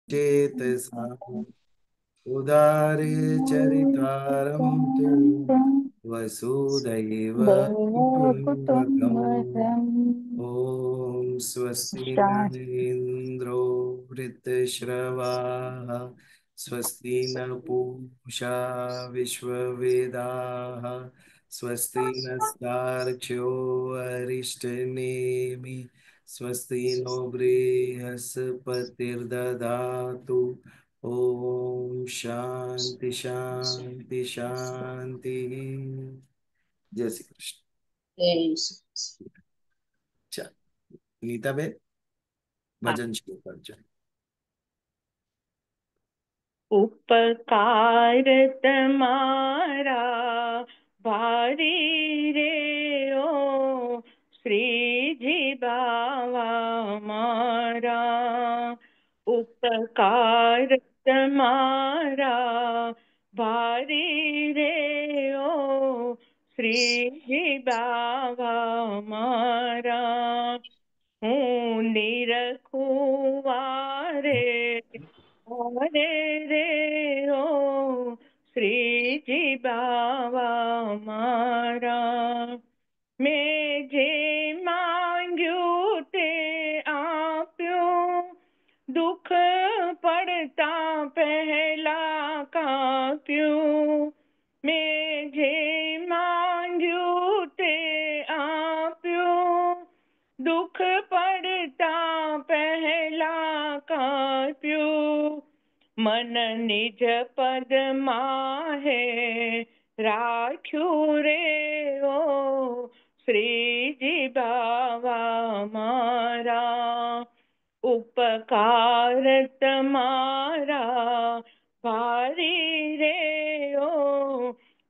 चेतसा उदारे चरितारं तु वसुदैव कुटुम्बकम्। ॐ स्वस्ति न इन्द्रो वृत्रश्रवाः स्वस्ति न पूषा विश्ववेदाः स्वस्ति नस्तार्क्ष्यो अरिष्टनेमि स्वस्ति नो बृहस्पतिर्दधातु। ओम शांति शांति शांति। जय श्री कृष्ण। अच्छा, नीता बेन हाँ। भजन शुरू कर जाए। उपकार तुम्हारा भारी रे ओ श्री जी बावा मारा। उपकार तुम्हारा भारी रे ओ श्री जी बावा मारा। हूँ निरखुआरे अरे रे ओ श्री जी बाबा मारा। मैं जे मांग्यू ते आप्यो दुख पड़ता पहला काप्यो। मैं जे मांग्यू ते आप्यो दुख पड़ता पहला काप्यो। मन निज पद माहे राख्यू रे ओ श्री जी बाबा मारा। उपकार तुम्हारा भारी रे ओ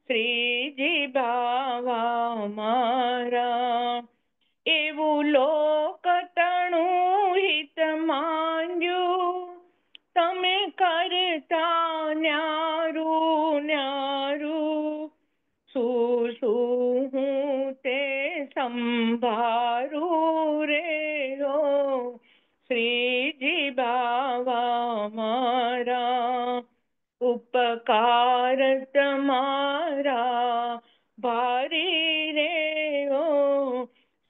श्री जी बाबा मारा। એવું લોકતણું હિત માંગ્યું તમે કરતા ન્યારું ન્યારું શું શું હું તે સંભારું રે ઓ શ્રીજી બાવા મારા। उपकार तुम्हारा भारी रे ओ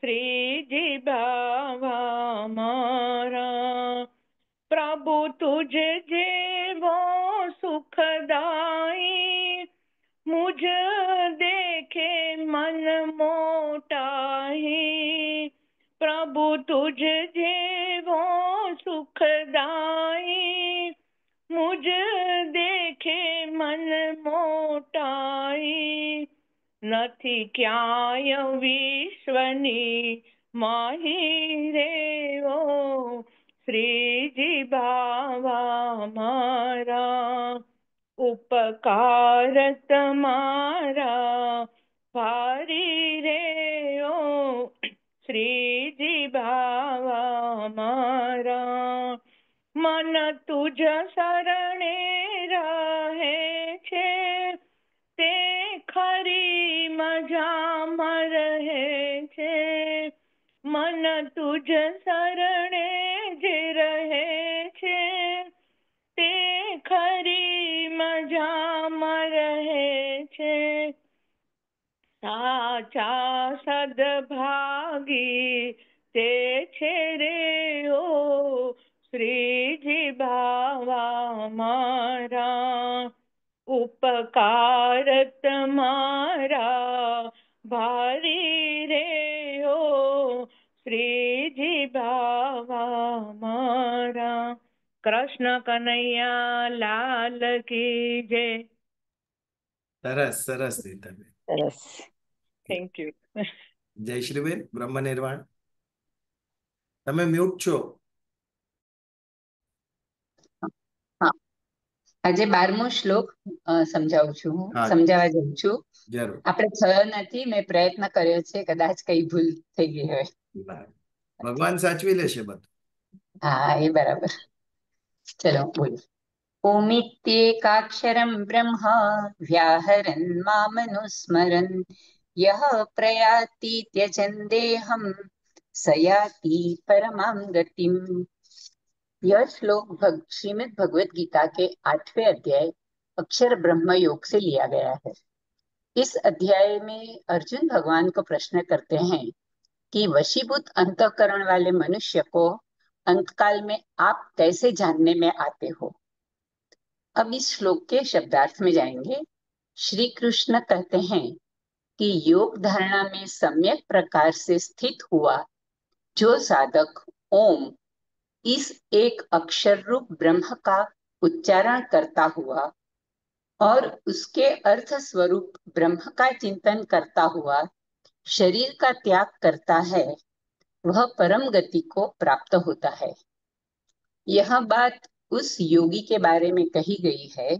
श्री जी बाबा मारा। प्रभु तुझ जेवो सुखदाई मुझ देखे मन मोटाई। प्रभु तुझ जेवो सुखदाई मुझ देखे मन मोटाई। નથી ક્યાંય વિશ્વની માહી રે ઓ શ્રીજી બાવા મારા। ઉપકાર તમારા ભારી રે ઓ શ્રીજી બાવા મારા। मन तुझ शरणे रहे छे ते खरी मजाમાં રહે છે। मन तुझ शरणे जे रहे छे ते खरी मजाમાં રહે છે। साचा सद्भागी ते छे रे ओ श्रीजी बावा मारा। उपकार तुम्हारा भारी रे ओ श्रीजी बावा मारा। कृष्ण कन्हैया लाल की जय। સરસ સરસ नीता बेन। સરસ, થેન્ક યુ। જયશ્રી બેન બ્રહ્મ નિર્વાણ તમે મ્યુટ છો। હા, આજે 12મો શ્લોક સમજાવું છું, હું હા સમજાવવા જાઉં છું। જરૂર। આપણે થયો નથી, મેં પ્રયત્ન કર્યો છે, કદાચ કઈ ભૂલ થઈ ગઈ હોય। ભગવાન સાચવી લેશે બધું। હા, એ બરાબર। ચલો બોલો। ओमित्येकाक्षरं ब्रह्म व्याहरन् मामनुस्मरन् यः प्रयाति त्यजन् देहं स याति परमां गतिम्। यह श्लोक श्रीमद् भगवत गीता के 8वें अध्याय अक्षर ब्रह्म योग से लिया गया है। इस अध्याय में अर्जुन भगवान को प्रश्न करते हैं कि वशीभूत अंतःकरण वाले मनुष्य को अंतकाल में आप कैसे जानने में आते हो। अब इस श्लोक के शब्दार्थ में जाएंगे। श्री कृष्ण कहते हैं कि योग धारणा में सम्यक प्रकार से स्थित हुआ जो साधक ओम इस एक अक्षर रूप ब्रह्म का उच्चारण करता हुआ और उसके अर्थ स्वरूप ब्रह्म का चिंतन करता हुआ शरीर का त्याग करता है, वह परम गति को प्राप्त होता है। यह बात उस योगी के बारे में कही गई है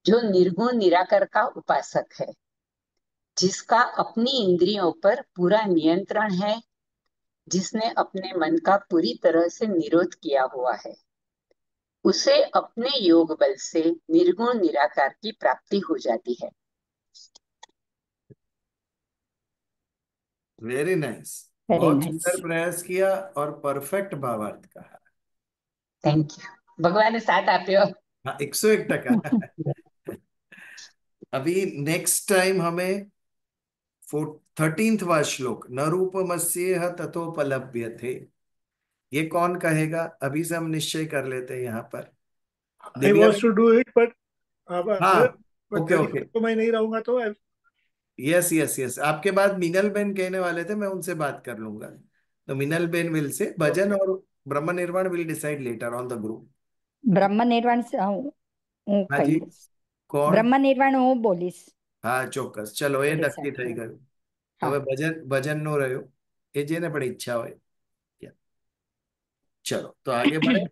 जो निर्गुण निराकार का उपासक है, जिसका अपनी इंद्रियों पर पूरा नियंत्रण है, जिसने अपने मन का पूरी तरह से निरोध किया हुआ है। उसे अपने योग बल से निर्गुण निराकार की प्राप्ति हो जाती है। Very nice. वेरी बहुत नाइस, सुंदर प्रयास किया और परफेक्ट भावार्थ कहा। Thank you. भगवान ने साथ आप्यो। हाँ, 101%। अभी नेक्स्ट टाइम हमें 13वां श्लोक न रूपमस्येह तथोपलभ्यते, ये कौन कहेगा? अभी से हम निश्चय कर लेते हैं यहाँ पर। I दिव्या was में। to do it, but अगर हाँ, ओके ओके, 31 को मैं नहीं रहूंगा तो यस यस यस। आपके बाद मीनल बेन कहने वाले थे, मैं उनसे बात कर लूंगा। तो मीनल बेन विल से, भजन और ब्रह्म निर्वाण will decide later on the group. બ્રહ્મ નિર્વાણ હું हाँ जी, કહીશ, कौन? બ્રહ્મ નિર્વાણ હું બોલીશ. હા ચોક્કસ, ચલો એ નક્કી Decide થઈ કરો. ગયું. હા. હવે ભજન નું રહ્યું, એ જેને પણ ઈચ્છા હોય. चलो तो आगे बढ़े।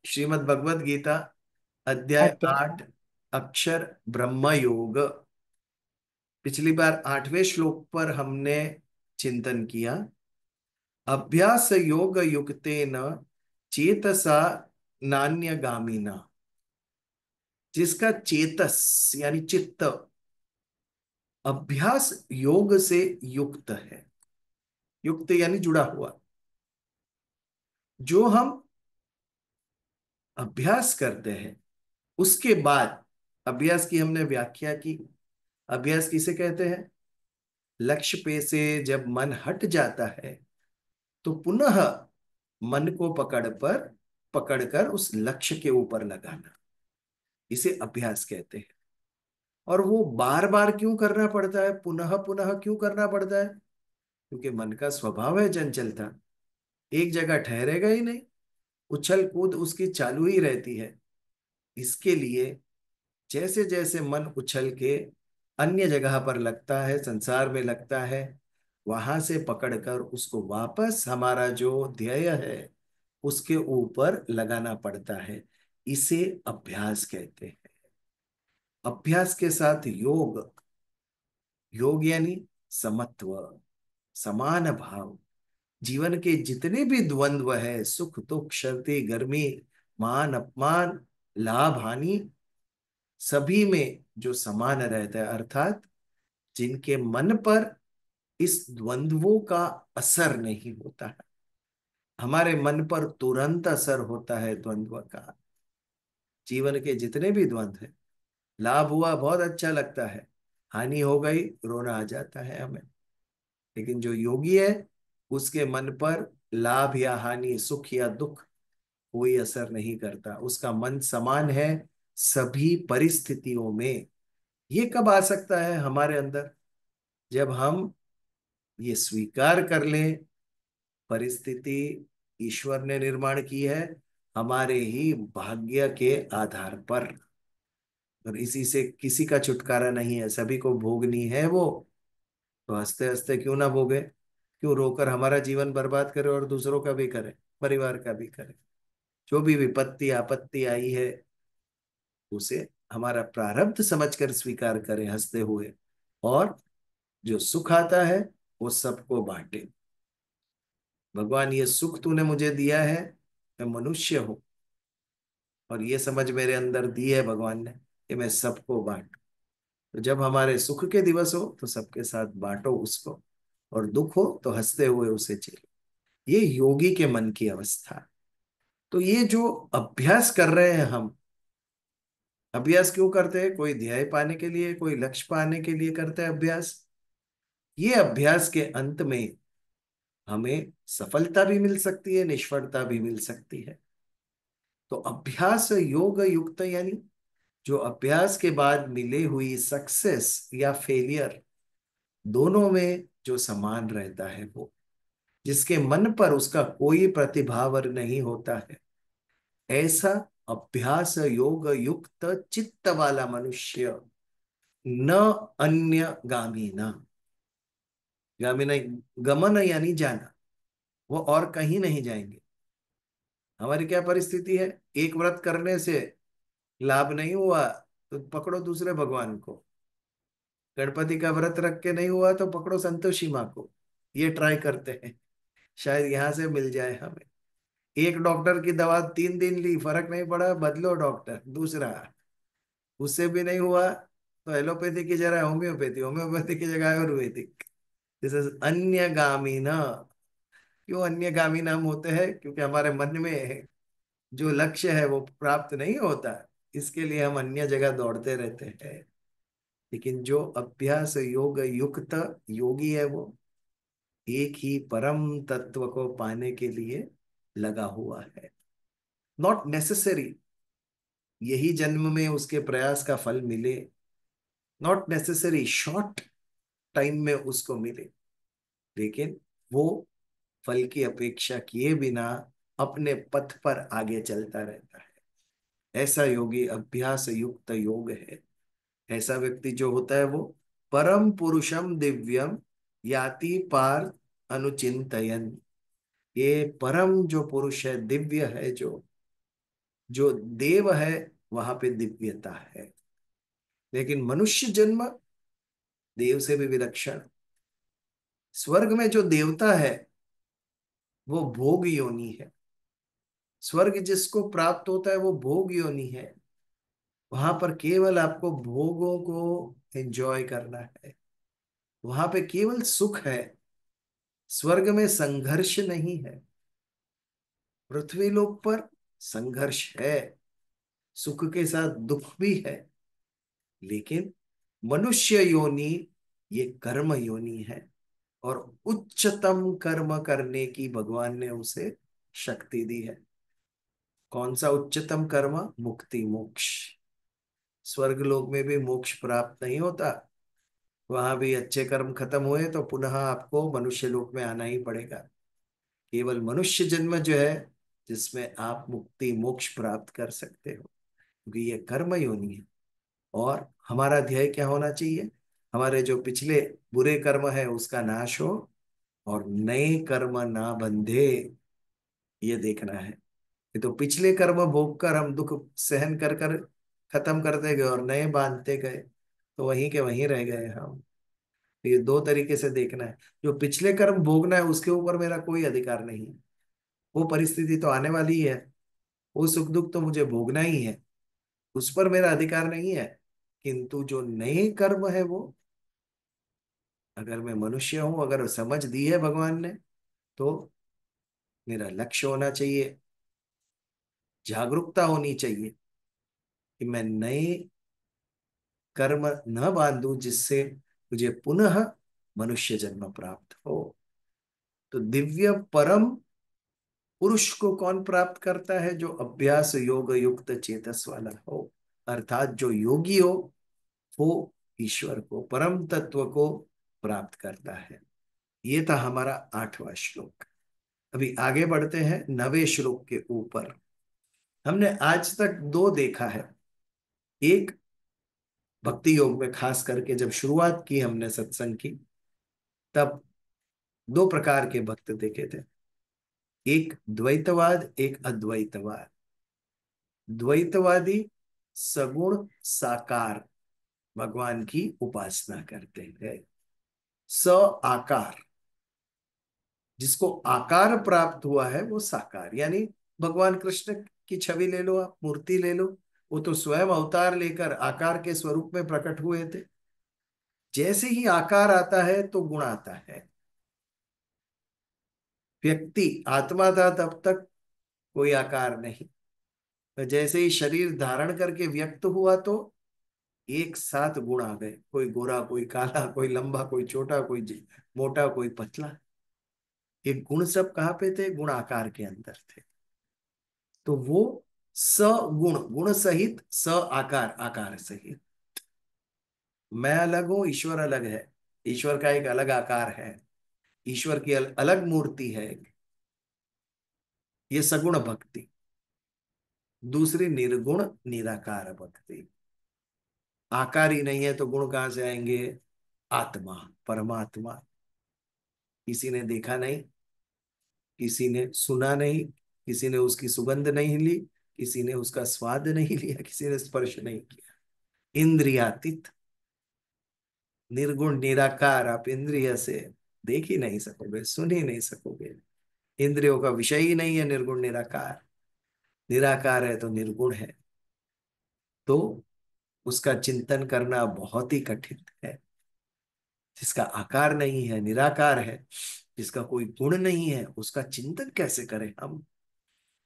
श्रीमद् भगवत गीता अध्याय अध्याय 8 अक्षर ब्रह्म योग। पिछली बार 8वें श्लोक पर हमने चिंतन किया। अभ्यास योग युक्तेन चेतसा नान्यगामिना, जिसका चेतस यानी चित्त अभ्यास योग से युक्त है। युक्त यानी जुड़ा हुआ। जो हम अभ्यास करते हैं उसके बाद, अभ्यास की हमने व्याख्या की। अभ्यास किसे कहते हैं? लक्ष्य पे से जब मन हट जाता है तो पुनः मन को पकड़कर उस लक्ष्य के ऊपर लगाना, इसे अभ्यास कहते हैं। और वो बार बार क्यों करना पड़ता है, पुनः पुनः क्यों करना पड़ता है? क्योंकि मन का स्वभाव है चंचलता, एक जगह ठहरेगा ही नहीं, उछल कूद उसकी चालू ही रहती है। इसके लिए जैसे जैसे मन उछल के अन्य जगह पर लगता है, संसार में लगता है, वहां से पकड़कर उसको वापस हमारा जो ध्येय है उसके ऊपर लगाना पड़ता है। इसे अभ्यास कहते हैं। अभ्यास के साथ योग, योग यानी समत्व, समान भाव। जीवन के जितने भी द्वंद्व है, सुख दुख, सर्दी गर्मी, मान अपमान, लाभ हानि, सभी में जो समान रहता है, अर्थात जिनके मन पर इस द्वंद्वों का असर नहीं होता है। हमारे मन पर तुरंत असर होता है द्वंद्व का। जीवन के जितने भी द्वंद्व है, लाभ हुआ बहुत अच्छा लगता है, हानि हो गई रोना आ जाता है हमें। लेकिन जो योगी है उसके मन पर लाभ या हानि, सुख या दुख कोई असर नहीं करता। उसका मन समान है सभी परिस्थितियों में। ये कब आ सकता है हमारे अंदर? जब हम ये स्वीकार कर लें परिस्थिति ईश्वर ने निर्माण की है हमारे ही भाग्य के आधार पर, और इसी से किसी का छुटकारा नहीं है, सभी को भोगनी है वो। तो हंसते हंसते क्यों ना भोगे, क्यों रोकर हमारा जीवन बर्बाद करे और दूसरों का भी करे, परिवार का भी करे। जो भी विपत्ति आपत्ति आई है उसे हमारा प्रारब्ध समझकर स्वीकार करें हंसते हुए, और जो सुख आता है वो सबको बांटे। भगवान ये सुख तूने मुझे दिया है, मैं मनुष्य हूं और ये समझ मेरे अंदर दी है भगवान ने कि मैं सबको बांटू। तो जब हमारे सुख के दिवस हो तो सबके साथ बांटो उसको, और दुख हो तो हंसते हुए उसे झेलो। ये योगी के मन की अवस्था। तो ये जो अभ्यास कर रहे हैं हम, अभ्यास क्यों करते हैं? कोई ध्येय पाने के लिए, कोई लक्ष्य पाने के लिए करते हैं अभ्यास। ये अभ्यास के अंत में हमें सफलता भी मिल सकती है, निष्फलता भी मिल सकती है। तो अभ्यास योग युक्त यानी जो अभ्यास के बाद मिले हुई सक्सेस या फेलियर, दोनों में जो समान रहता है, वो जिसके मन पर उसका कोई प्रतिभाव नहीं होता है, ऐसा अभ्यास योग युक्त चित्त वाला मनुष्य न अन्य गामी न, गामी नहीं, गमन यानी जाना, वो और कहीं नहीं जाएंगे। हमारी क्या परिस्थिति है? एक व्रत करने से लाभ नहीं हुआ तो पकड़ो दूसरे भगवान को, गणपति का व्रत रख के नहीं हुआ तो पकड़ो संतोषी माँ को, ये ट्राई करते हैं, शायद यहां से मिल जाए हमें। एक डॉक्टर की दवा 3 दिन ली, फर्क नहीं पड़ा, बदलो डॉक्टर दूसरा, उससे भी नहीं हुआ तो एलोपैथी की जगह होम्योपैथी, होम्योपैथी की जगह आयुर्वेदिक। दिस इज अन्य गामी ना। क्यों अन्य गामी नाम होते हैं? क्योंकि हमारे मन में जो लक्ष्य है वो प्राप्त नहीं होता, इसके लिए हम अन्य जगह दौड़ते रहते हैं। लेकिन जो अभ्यास योग युक्त योगी है, वो एक ही परम तत्व को पाने के लिए लगा हुआ है। नॉट नेसेसरी यही जन्म में उसके प्रयास का फल मिले, नॉट नेसेसरी शॉर्ट टाइम में उसको मिले, लेकिन वो फल की अपेक्षा किए बिना अपने पथ पर आगे चलता रहता है। ऐसा योगी अभ्यास युक्त योग है। ऐसा व्यक्ति जो होता है वो परम पुरुषम दिव्यम याति पार्थ अनुचिंतयन। ये परम जो पुरुष है, दिव्य है, जो जो देव है, वहां पे दिव्यता है। लेकिन मनुष्य जन्म देव से भी विलक्षण। स्वर्ग में जो देवता है वो भोग योनि है। स्वर्ग जिसको प्राप्त होता है वो भोग योनि है। वहां पर केवल आपको भोगों को एंजॉय करना है, वहां पे केवल सुख है। स्वर्ग में संघर्ष नहीं है। पृथ्वी लोक पर संघर्ष है, सुख के साथ दुख भी है। लेकिन मनुष्य योनि ये कर्म योनि है, और उच्चतम कर्म करने की भगवान ने उसे शक्ति दी है। कौन सा उच्चतम कर्म? मुक्ति मोक्ष। स्वर्ग लोक में भी मोक्ष प्राप्त नहीं होता, वहां भी अच्छे कर्म खत्म हुए तो पुनः आपको मनुष्य लोक में आना ही पड़ेगा। केवल मनुष्य जन्म जो है जिसमें आप मुक्ति मोक्ष प्राप्त कर सकते हो, क्योंकि ये कर्म योनि है। और हमारा ध्येय क्या होना चाहिए? हमारे जो पिछले बुरे कर्म है उसका नाश हो और नए कर्म ना बंधे, ये देखना है। ये तो पिछले कर्म भोग कर हम दुख सहन कर कर खत्म करते गए और नए बांधते गए, तो वहीं के वहीं रह गए हम। ये दो तरीके से देखना है। जो पिछले कर्म भोगना है उसके ऊपर मेरा कोई अधिकार नहीं है, वो परिस्थिति तो आने वाली ही है, वो सुख दुख तो मुझे भोगना ही है, उस पर मेरा अधिकार नहीं है। किंतु जो नए कर्म है वो, अगर मैं मनुष्य हूं, अगर समझ दी है भगवान ने, तो मेरा लक्ष्य होना चाहिए, जागरूकता होनी चाहिए कि मैं नए कर्म न बांधू जिससे मुझे पुनः मनुष्य जन्म प्राप्त हो। तो दिव्य परम पुरुष को कौन प्राप्त करता है? जो अभ्यास योग युक्त चेतस वाला हो, अर्थात जो योगी हो, वो ईश्वर को, परम तत्व को प्राप्त करता है। ये था हमारा 8वां श्लोक। अभी आगे बढ़ते हैं 9वें श्लोक के ऊपर। हमने आज तक दो देखा है। एक, भक्ति योग में खास करके जब शुरुआत की हमने सत्संग की, तब दो प्रकार के भक्त देखे थे। एक द्वैतवाद, एक अद्वैतवाद। द्वैतवादी सगुण साकार भगवान की उपासना करते हैं। स आकार, जिसको आकार प्राप्त हुआ है वो साकार, यानी भगवान कृष्ण की छवि ले लो, आप मूर्ति ले लो, वो तो स्वयं अवतार लेकर आकार के स्वरूप में प्रकट हुए थे। जैसे ही आकार आता है तो गुण आता है। व्यक्ति आत्मा था तब तक कोई आकार नहीं। तो जैसे ही शरीर धारण करके व्यक्त हुआ तो एक साथ गुण आ गए, कोई गोरा कोई काला, कोई लंबा कोई छोटा, कोई मोटा कोई पतला। ये गुण सब कहाँ पे थे? गुण आकार के अंदर थे। तो वो सगुण, गुण सहित, स आकार, आकार सहित। मैं अलग हूं, ईश्वर अलग है। ईश्वर का एक अलग आकार है, ईश्वर की अलग मूर्ति है। ये सगुण भक्ति। दूसरी निर्गुण निराकार भक्ति। आकार ही नहीं है तो गुण कहां से आएंगे? आत्मा, परमात्मा। किसी ने देखा नहीं, किसी ने सुना नहीं, किसी ने उसकी सुगंध नहीं ली, किसी ने उसका स्वाद नहीं लिया, किसी ने स्पर्श नहीं किया। इंद्रियातीत, निर्गुण निराकार। आप इंद्रिय से देख ही नहीं सकोगे, सुन ही नहीं सकोगे। इंद्रियों का विषय ही नहीं है निर्गुण निराकार। निराकार है तो निर्गुण है, तो उसका चिंतन करना बहुत ही कठिन है। जिसका आकार नहीं है, निराकार है, जिसका कोई गुण नहीं है, उसका चिंतन कैसे करें हम?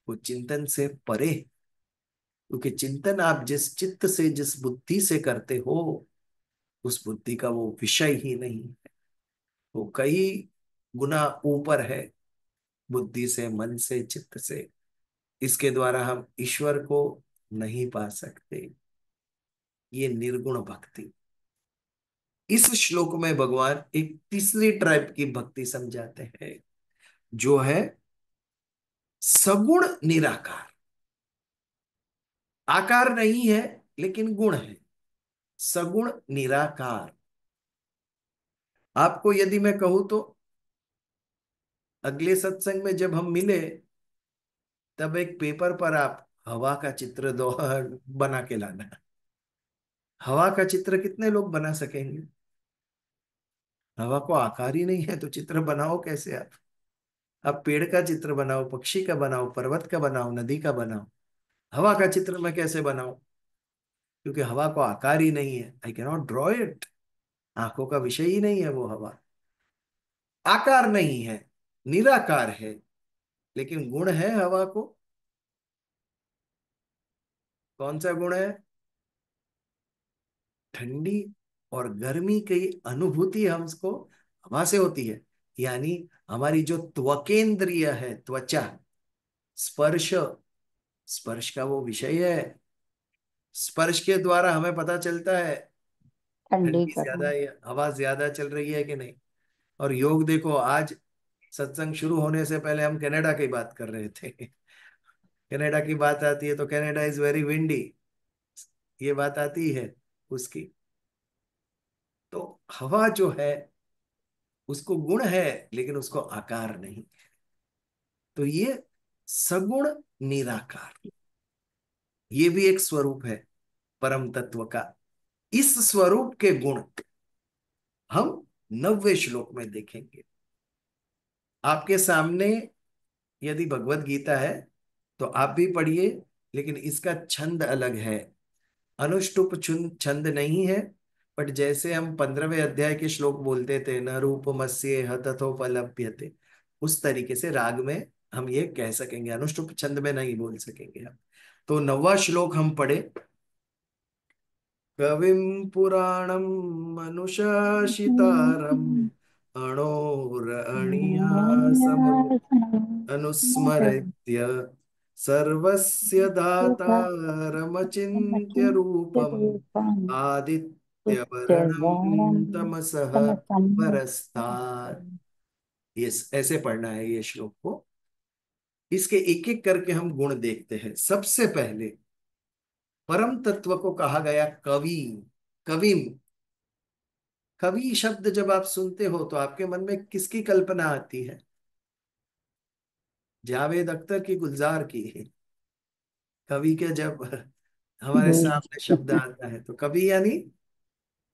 वो चिंतन से परे। क्योंकि चिंतन आप जिस चित्त से, जिस बुद्धि से करते हो, उस बुद्धि का वो विषय ही नहीं है। वो कई गुना ऊपर है बुद्धि से, मन से, चित्त से। इसके द्वारा हम ईश्वर को नहीं पा सकते। ये निर्गुण भक्ति। इस श्लोक में भगवान एक तीसरी टाइप की भक्ति समझाते हैं, जो है सगुण निराकार। आकार नहीं है लेकिन गुण है, सगुण निराकार। आपको यदि मैं कहूं तो अगले सत्संग में जब हम मिले, तब एक पेपर पर आप हवा का चित्र दो, बना के लाना। हवा का चित्र कितने लोग बना सकेंगे? हवा को आकार ही नहीं है तो चित्र बनाओ कैसे आप? आप पेड़ का चित्र बनाओ, पक्षी का बनाओ, पर्वत का बनाओ, नदी का बनाओ। हवा का चित्र मैं कैसे बनाऊं? क्योंकि हवा को आकार ही नहीं है। I cannot draw it. आंखों का विषय ही नहीं है वो हवा। आकार नहीं है, निराकार है, लेकिन गुण है हवा को। कौन सा गुण है? ठंडी और गर्मी की अनुभूति हमको हवा से होती है। यानी हमारी जो त्वकेंद्रिय है, त्वचा, स्पर्श, स्पर्श का वो विषय है। स्पर्श के द्वारा हमें पता चलता है ठंडी ठंडी ज्यादा गर्म। है, हवा ज्यादा चल रही है कि नहीं। और योग देखो, आज सत्संग शुरू होने से पहले हम कनाडा की बात कर रहे थे। कनाडा की बात आती है तो कनाडा इज वेरी विंडी, ये बात आती है उसकी। तो हवा जो है उसको गुण है, लेकिन उसको आकार नहीं। तो ये सगुण निराकार, ये भी एक स्वरूप है परम तत्व का। इस स्वरूप के गुण हम 9वें श्लोक में देखेंगे। आपके सामने यदि भगवत गीता है तो आप भी पढ़िए, लेकिन इसका छंद अलग है। अनुष्टुप छंद नहीं है। बट जैसे हम 15वें अध्याय के श्लोक बोलते थे, न रूपमस्य तथोपलभ्यते, उस तरीके से राग में हम ये कह सकेंगे। अनुष्टुप छंद में नहीं बोल सकेंगे हम। तो 9वां श्लोक हम पढ़े। कविं पुराणं मनुषाशितारम् अणोरणीयासमनु अनुस्मृत्य सर्वस्य दातारमचिन्त्य रूपम् आदित्यवर्णं तमसः परस्तात्। यस, ऐसे पढ़ना है ये श्लोक को। इसके एक एक करके हम गुण देखते हैं। सबसे पहले परम तत्व को कहा गया कवि। कविम। कवि शब्द जब आप सुनते हो तो आपके मन में किसकी कल्पना आती है? जावेद अख्तर की, गुलजार की? कवि के जब हमारे सामने शब्द आता है तो कवि यानी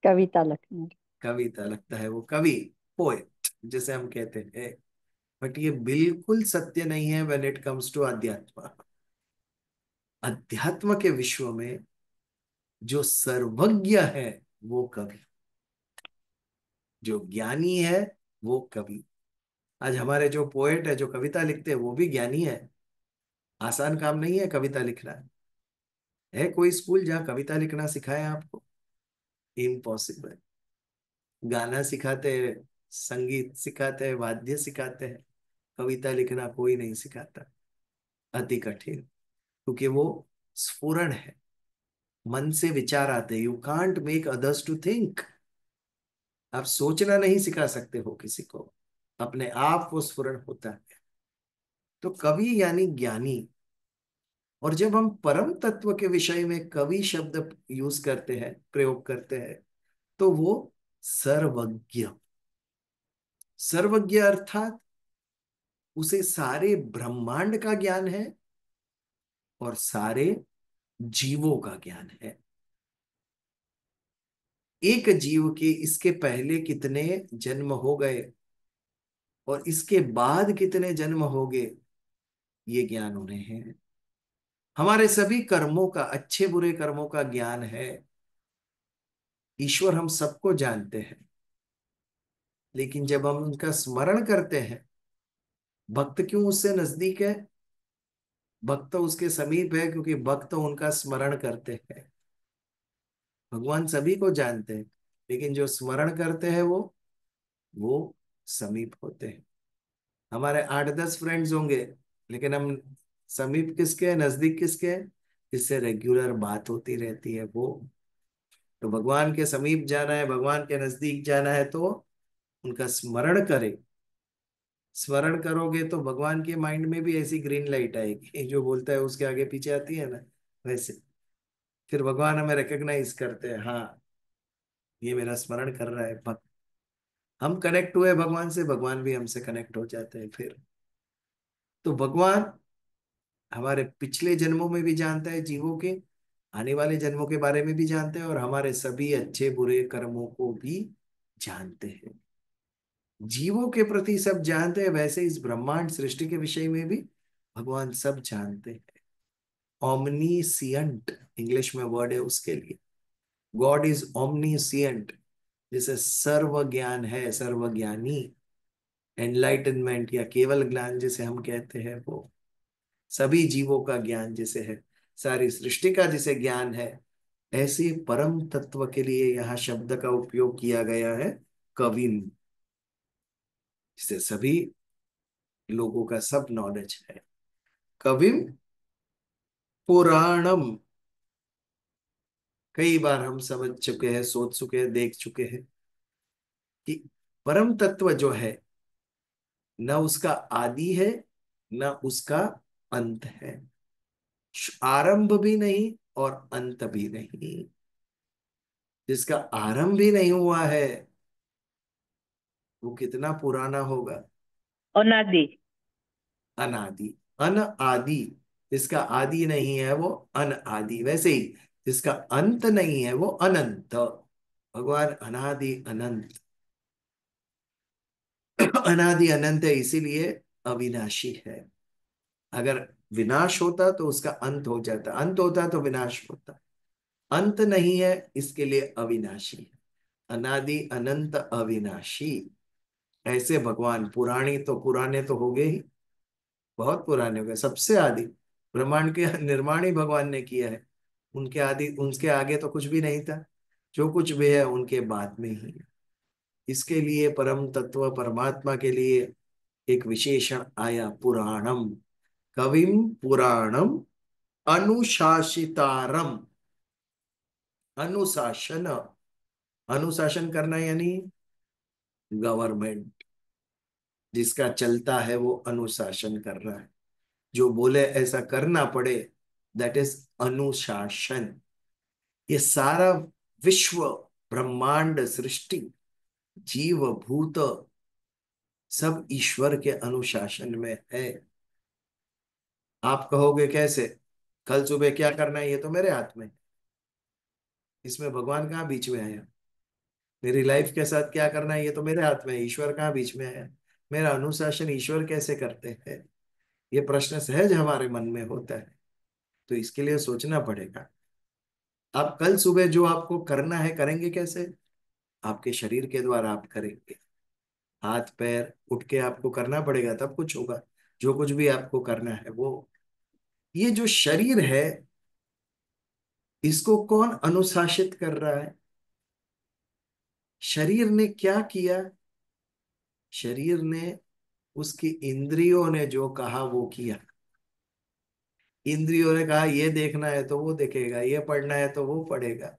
कविता लखनऊ। कविता लगता है, वो कवि, पोएट जिसे हम कहते हैं। बट ये बिल्कुल सत्य नहीं है व्हेन इट कम्स टू अध्यात्म। अध्यात्म के विश्व में जो सर्वज्ञ है वो कवि, जो ज्ञानी है वो कवि। आज हमारे जो पोएट है, जो कविता लिखते हैं, वो भी ज्ञानी है। आसान काम नहीं है कविता लिखना। है कोई स्कूल जहाँ कविता लिखना सिखाए आपको? इम्पॉसिबल। गाना सिखाते हैं, संगीत सिखाते हैं, वाद्य सिखाते हैं, कविता लिखना कोई नहीं सिखाता। अति कठिन, क्योंकि वो स्फुरण है, मन से विचार आते हैं। You can't make others to think. आप सोचना नहीं सिखा सकते हो किसी को, अपने आप वो स्फुरण होता है। तो कवि यानी ज्ञानी। और जब हम परम तत्व के विषय में कवि शब्द यूज करते हैं, प्रयोग करते हैं, तो वो सर्वज्ञ। सर्वज्ञ अर्थात उसे सारे ब्रह्मांड का ज्ञान है और सारे जीवों का ज्ञान है। एक जीव के इसके पहले कितने जन्म हो गए और इसके बाद कितने जन्म होंगे, ये ज्ञान उन्हें है। हमारे सभी कर्मों का, अच्छे बुरे कर्मों का ज्ञान है। ईश्वर हम सबको जानते हैं, लेकिन जब हम उनका स्मरण करते हैं, भक्त क्यों उससे नजदीक है? भक्त उसके समीप है क्योंकि भक्त उनका स्मरण करते हैं। भगवान सभी को जानते हैं, लेकिन जो स्मरण करते हैं वो समीप होते हैं। हमारे 8-10 फ्रेंड्स होंगे, लेकिन हम समीप किसके हैं, नजदीक किसके हैं? जिससे रेगुलर बात होती रहती है वो। तो भगवान के समीप जाना है, भगवान के नजदीक जाना है, तो उनका स्मरण करें। स्मरण करोगे तो भगवान के माइंड में भी ऐसी ग्रीन लाइट आएगी, जो बोलता है उसके आगे पीछे आती है ना, वैसे फिर भगवान हमें रिकग्नाइज करते हैं। हाँ, ये मेरा स्मरण कर रहा है भक्त। हम कनेक्ट हुए भगवान से, भगवान भी हमसे कनेक्ट हो जाते हैं फिर। तो भगवान हमारे पिछले जन्मों में भी जानता है, जीवों के आने वाले जन्मों के बारे में भी जानते हैं, और हमारे सभी अच्छे बुरे कर्मों को भी जानते हैं। जीवों के प्रति सब जानते हैं, वैसे इस ब्रह्मांड सृष्टि के विषय में भी भगवान सब जानते हैं। ओमनीसियंट इंग्लिश में वर्ड है उसके लिए। गॉड इज ओमनीसियंट, जैसे सर्व ज्ञान है, सर्वज्ञानी। एनलाइटनमेंट या केवल ज्ञान जिसे हम कहते हैं, वो सभी जीवों का ज्ञान जिसे है, सारी सृष्टि का जिसे ज्ञान है, ऐसे परम तत्व के लिए यहाँ शब्द का उपयोग किया गया है कविम, जिसे सभी लोगों का सब नॉलेज है। कविम पुराणम। कई बार हम समझ चुके हैं, सोच चुके हैं, देख चुके हैं कि परम तत्व जो है, न उसका आदि है, न उसका अंत है। आरंभ भी नहीं और अंत भी नहीं। जिसका आरंभ भी नहीं हुआ है, वो कितना पुराना होगा? अनादि। अनादि। अन आदि। जिसका आदि नहीं है वो अन आदि। वैसे ही जिसका अंत नहीं है वो अनंत। भगवान अनादि अनंत। अनादि अनंत है, इसीलिए अविनाशी है। अगर विनाश होता तो उसका अंत हो जाता, अंत होता तो विनाश होता। अंत नहीं है, इसके लिए अविनाशी है। अनादि अनंत अविनाशी। ऐसे भगवान पुराणी तो पुराने तो हो गए ही, बहुत पुराने हो गए। सबसे आदि ब्रह्मांड के निर्माण ही भगवान ने किया है। उनके आदि, उनके आगे तो कुछ भी नहीं था। जो कुछ भी है उनके बाद में ही है। इसके लिए परम तत्व परमात्मा के लिए एक विशेषण आया, पुराणम। कविम पुराणम अनुशासितारम। अनुशासन। अनुशासन करना यानी गवर्नमेंट। जिसका चलता है वो अनुशासन कर रहा है। जो बोले ऐसा करना पड़े, दैट इज अनुशासन। ये सारा विश्व, ब्रह्मांड, सृष्टि, जीव भूत, सब ईश्वर के अनुशासन में है। आप कहोगे कैसे? कल सुबह क्या करना है ये तो मेरे हाथ में है। इसमें भगवान कहाँ बीच में आया? मेरी लाइफ के साथ क्या करना है ये तो मेरे हाथ में है, ईश्वर कहाँ बीच में आया? मेरा अनुशासन ईश्वर कैसे करते हैं? ये प्रश्न सहज हमारे मन में होता है। तो इसके लिए सोचना पड़ेगा। आप कल सुबह जो आपको करना है करेंगे कैसे? आपके शरीर के द्वारा आप करेंगे। हाथ पैर उठ के आपको करना पड़ेगा, तब कुछ होगा। जो कुछ भी आपको करना है वो ये जो शरीर है, इसको कौन अनुशासित कर रहा है? शरीर ने क्या किया? शरीर ने, उसकी इंद्रियों ने जो कहा वो किया। इंद्रियों ने कहा ये देखना है तो वो देखेगा, ये पढ़ना है तो वो पढ़ेगा।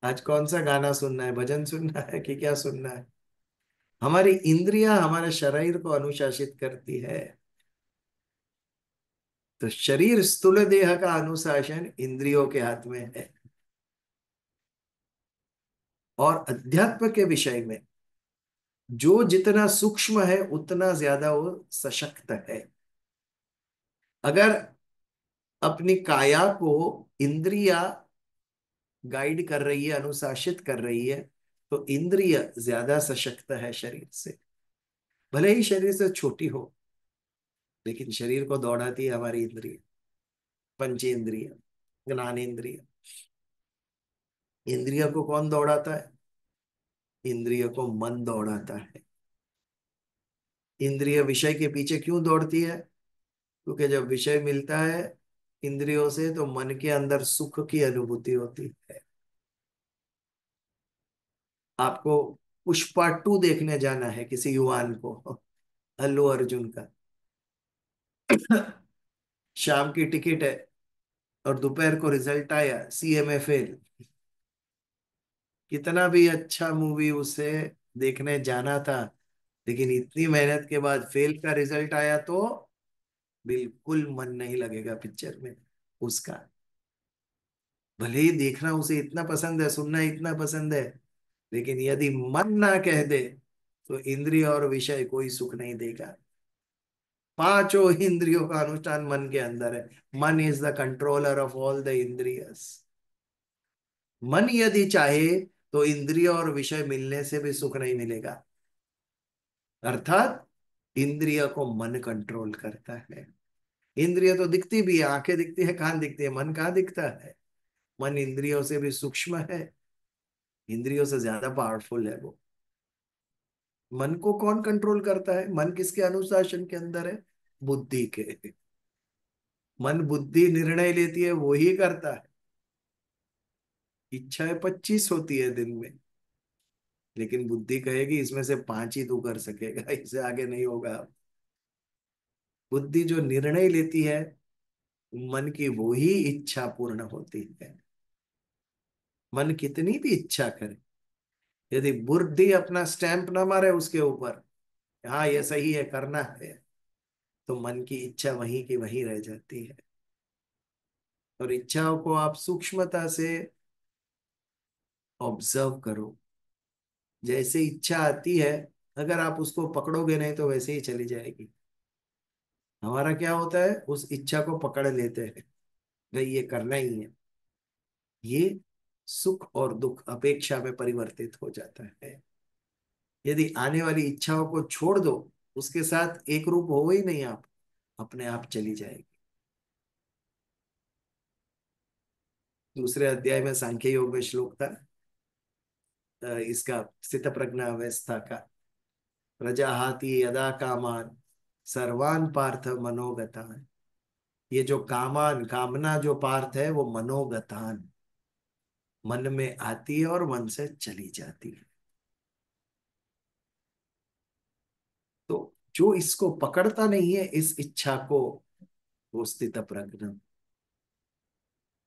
आज कौन सा गाना सुनना है, भजन सुनना है कि क्या सुनना है? हमारी इंद्रियां हमारे शरीर को अनुशासित करती है। तो शरीर स्थूल देह का अनुशासन इंद्रियों के हाथ में है। और अध्यात्म के विषय में जो जितना सूक्ष्म है उतना ज्यादा वो सशक्त है। अगर अपनी काया को इंद्रिया गाइड कर रही है, अनुशासित कर रही है, तो इंद्रिय ज्यादा सशक्त है शरीर से। भले ही शरीर से छोटी हो, लेकिन शरीर को दौड़ाती है हमारी इंद्रिय, पंचेंद्रिय, ज्ञानेन्द्रिय। इंद्रिय को कौन दौड़ाता है? इंद्रिय को मन दौड़ाता है। इंद्रिय विषय के पीछे क्यों दौड़ती है? क्योंकि जब विषय मिलता है इंद्रियों से, तो मन के अंदर सुख की अनुभूति होती है। आपको पुष्पा 2 देखने जाना है किसी युवान को, अल्लू अर्जुन का। शाम की टिकट है और दोपहर को रिजल्ट आया, सीए में फेल। कितना भी अच्छा मूवी उसे देखने जाना था, लेकिन इतनी मेहनत के बाद फेल का रिजल्ट आया तो बिल्कुल मन नहीं लगेगा पिक्चर में उसका। भले ही देखना उसे इतना पसंद है, सुनना इतना पसंद है, लेकिन यदि मन ना कह दे तो इंद्रिय और विषय कोई सुख नहीं देगा। पांचों इंद्रियों का अनुष्ठान मन के अंदर है। मन is the controller of all the इंद्रियस। मन यदि चाहे तो इंद्रिय और विषय मिलने से भी सुख नहीं मिलेगा। अर्थात इंद्रिय को मन कंट्रोल करता है। इंद्रिय तो दिखती भी है, आंखें दिखती है, कान दिखती है, मन कहाँ दिखता है? मन इंद्रियों से भी सूक्ष्म है, इंद्रियों से ज्यादा पावरफुल है वो। मन को कौन कंट्रोल करता है? मन किसके अनुशासन के अंदर है? बुद्धि के। मन बुद्धि निर्णय लेती है, वो ही करता है। इच्छाएं 25 होती है दिन में, लेकिन बुद्धि कहेगी इसमें से 5 ही तू कर सकेगा, इससे आगे नहीं होगा। बुद्धि जो निर्णय लेती है, मन की वो ही इच्छा पूर्ण होती है। मन कितनी भी इच्छा करे, यदि बुद्धि अपना स्टैंप ना मारे उसके ऊपर, हाँ ये सही है, करना है, तो मन की इच्छा वहीं की वहीं रह जाती है। और इच्छाओं को आप सूक्ष्मता से ऑब्जर्व करो। जैसे इच्छा आती है, अगर आप उसको पकड़ोगे नहीं तो वैसे ही चली जाएगी। हमारा क्या होता है, उस इच्छा को पकड़ लेते हैं, भाई ये करना ही है। ये सुख और दुख अपेक्षा में परिवर्तित हो जाता है। यदि आने वाली इच्छाओं को छोड़ दो, उसके साथ एक रूप हो ही नहीं आप, अपने आप चली जाएगी। दूसरे अध्याय में सांख्य योग में श्लोक था, इसका स्थित प्रज्ञ अवस्था का। प्रजाहाति यदा कामान सर्वान पार्थ मनोगतान। ये जो कामान, कामना जो पार्थ है, वो मनोगतान, मन में आती है और मन से चली जाती है। तो जो इसको पकड़ता नहीं है, इस इच्छा को, वो स्थित प्रज्ञ।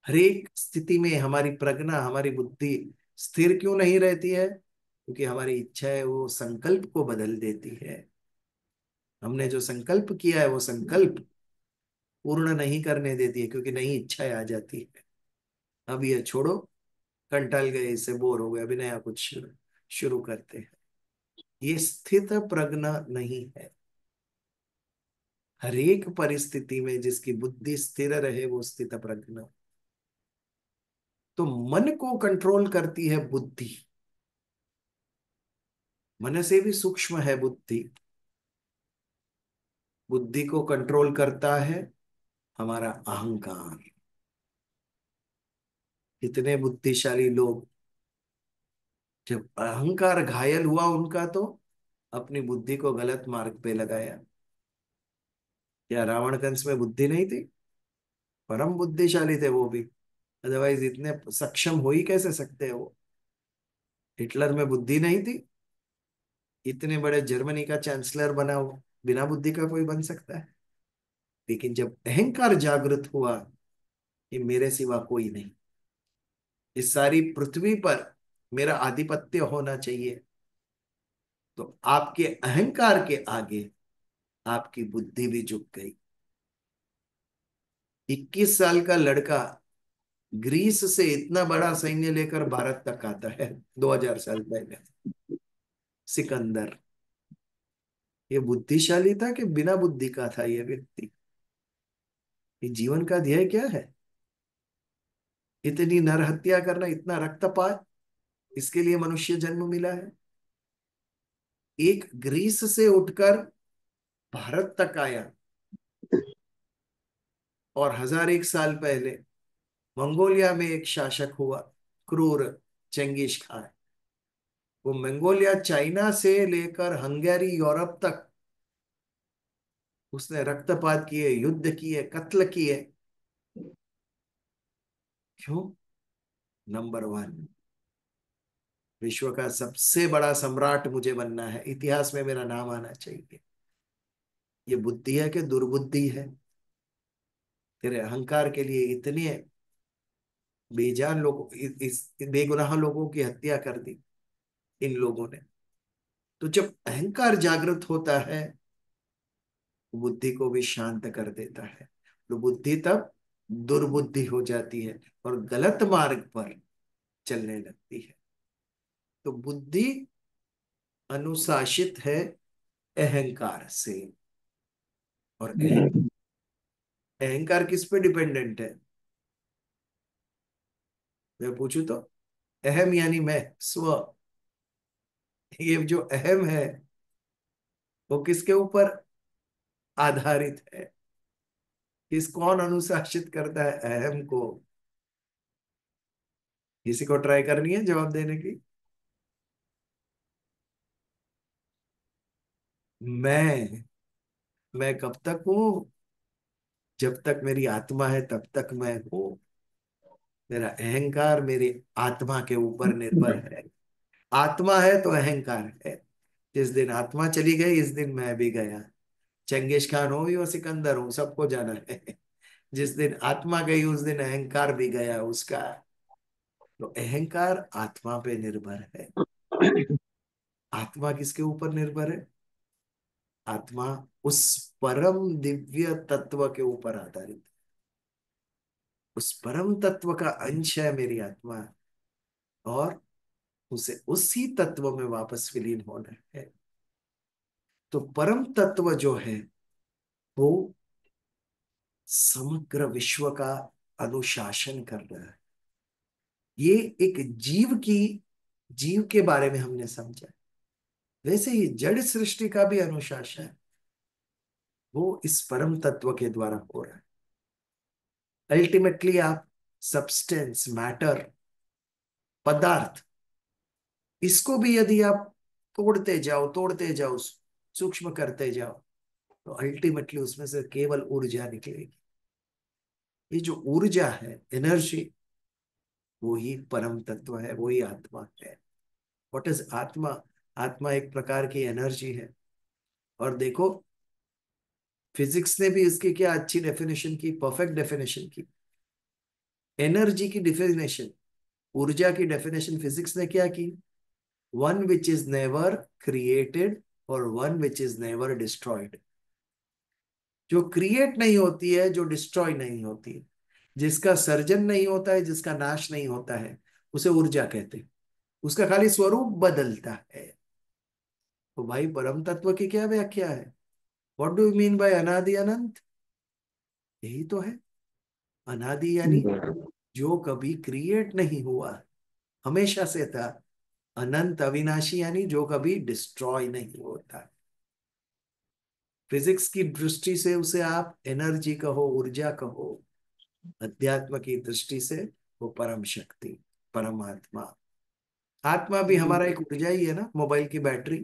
हर एक स्थिति में हमारी प्रज्ञा, हमारी बुद्धि स्थिर क्यों नहीं रहती है? क्योंकि हमारी इच्छा है वो संकल्प को बदल देती है। हमने जो संकल्प किया है वो संकल्प पूर्ण नहीं करने देती है, क्योंकि नई इच्छाएं आ जाती है। अब ये छोड़ो, कंटाल गए, इससे बोर हो गए, अभी नया कुछ शुरू करते हैं। ये स्थित प्रज्ञ नहीं है। हर एक परिस्थिति में जिसकी बुद्धि स्थिर रहे वो स्थित प्रज्ञ। तो मन को कंट्रोल करती है बुद्धि। मन से भी सूक्ष्म है बुद्धि। बुद्धि को कंट्रोल करता है हमारा अहंकार। इतने बुद्धिशाली लोग, जब अहंकार घायल हुआ उनका, तो अपनी बुद्धि को गलत मार्ग पे लगाया। क्या रावण कंस में बुद्धि नहीं थी? परम बुद्धिशाली थे वो भी, अदरवाइज इतने सक्षम हो ही कैसे सकते हैं वो। हिटलर में बुद्धि नहीं थी, इतने बड़े जर्मनी का चांसलर बना वो, बिना बुद्धि का कोई बन सकता है। लेकिन जब अहंकार जागृत हुआ कि मेरे सिवा कोई नहीं, इस सारी पृथ्वी पर मेरा आधिपत्य होना चाहिए, तो आपके अहंकार के आगे आपकी बुद्धि भी झुक गई। 21 साल का लड़का ग्रीस से इतना बड़ा सैन्य लेकर भारत तक आता है 2000 साल पहले, सिकंदर। ये बुद्धिशाली था कि बिना बुद्धि का था ये व्यक्ति? ये जीवन का ध्येय क्या है? इतनी नरहत्या करना, इतना रक्तपात, इसके लिए मनुष्य जन्म मिला है? एक ग्रीस से उठकर भारत तक आया, और 1001 साल पहले मंगोलिया में एक शासक हुआ, क्रूर चंगेज खान। वो मंगोलिया चाइना से लेकर हंगेरी यूरोप तक उसने रक्तपात किए, युद्ध किए, कत्ल किए। क्यों? नंबर 1, विश्व का सबसे बड़ा सम्राट मुझे बनना है, इतिहास में मेरा नाम आना चाहिए। ये बुद्धि है कि दुर्बुद्धि है? तेरे अहंकार के लिए इतने बेजान लोगों, इस बेगुनाह लोगों की हत्या कर दी इन लोगों ने। तो जब अहंकार जागृत होता है, बुद्धि को भी शांत कर देता है, तो बुद्धि तब दुर्बुद्धि हो जाती है और गलत मार्ग पर चलने लगती है। तो बुद्धि अनुशासित है अहंकार से। और अहंकार किस पे डिपेंडेंट है? मैं पूछू तो, अहम यानी मैं, स्व। ये जो अहम है वो किसके ऊपर आधारित है? कौन अनुशासित करता है अहम को? किसी को ट्राई करनी है जवाब देने की? मैं कब तक हूं? जब तक मेरी आत्मा है तब तक मैं हूं। मेरा अहंकार मेरी आत्मा के ऊपर निर्भर है। आत्मा है तो अहंकार है। जिस दिन आत्मा चली गई, इस दिन मैं भी गया। चंगेज खान हो या सिकंदर हो, सबको जाना है। जिस दिन आत्मा गई उस दिन अहंकार भी गया उसका। तो अहंकार आत्मा पे निर्भर है। आत्मा किसके ऊपर निर्भर है? आत्मा उस परम दिव्य तत्व के ऊपर आधारित है। उस परम तत्व का अंश है मेरी आत्मा, और उसे उसी तत्व में वापस विलीन होना है। तो परम तत्व जो है वो समग्र विश्व का अनुशासन कर रहा है। ये एक जीव के बारे में हमने समझा, वैसे ही जड़ सृष्टि का भी अनुशासन वो इस परम तत्व के द्वारा हो रहा है। अल्टीमेटली आप सब्सटेंस, मैटर, पदार्थ, इसको भी यदि आप तोड़ते जाओ, सूक्ष्म करते जाओ, तो अल्टीमेटली उसमें से केवल ऊर्जा निकलेगी। ये जो ऊर्जा है, एनर्जी, वो ही परम तत्व है, वो ही आत्मा है। व्हाट इज आत्मा? आत्मा एक प्रकार की एनर्जी है। और देखो, फिजिक्स ने भी इसकी क्या अच्छी डेफिनेशन की, परफेक्ट डेफिनेशन की। एनर्जी की डेफिनेशन, ऊर्जा की डेफिनेशन फिजिक्स ने क्या की? One which is never created और one which is never destroyed. जो क्रिएट नहीं होती है, जो डिस्ट्रॉय नहीं होती है, जिसका सर्जन नहीं होता है, जिसका नाश नहीं होता है, उसे ऊर्जा कहते हैं। उसका खाली स्वरूप बदलता है। तो भाई परम तत्व की क्या व्याख्या है? What do you mean by अनादि अनंत? यही तो है। अनादि यानी जो कभी क्रिएट नहीं हुआ, हमेशा से था। अनंत अविनाशी यानी जो कभी डिस्ट्रॉय नहीं होता। फिजिक्स की दृष्टि से उसे आप एनर्जी कहो, ऊर्जा कहो। अध्यात्म की दृष्टि से वो परम शक्ति, परमात्मा। आत्मा भी हमारा एक ऊर्जा ही है ना, मोबाइल की बैटरी।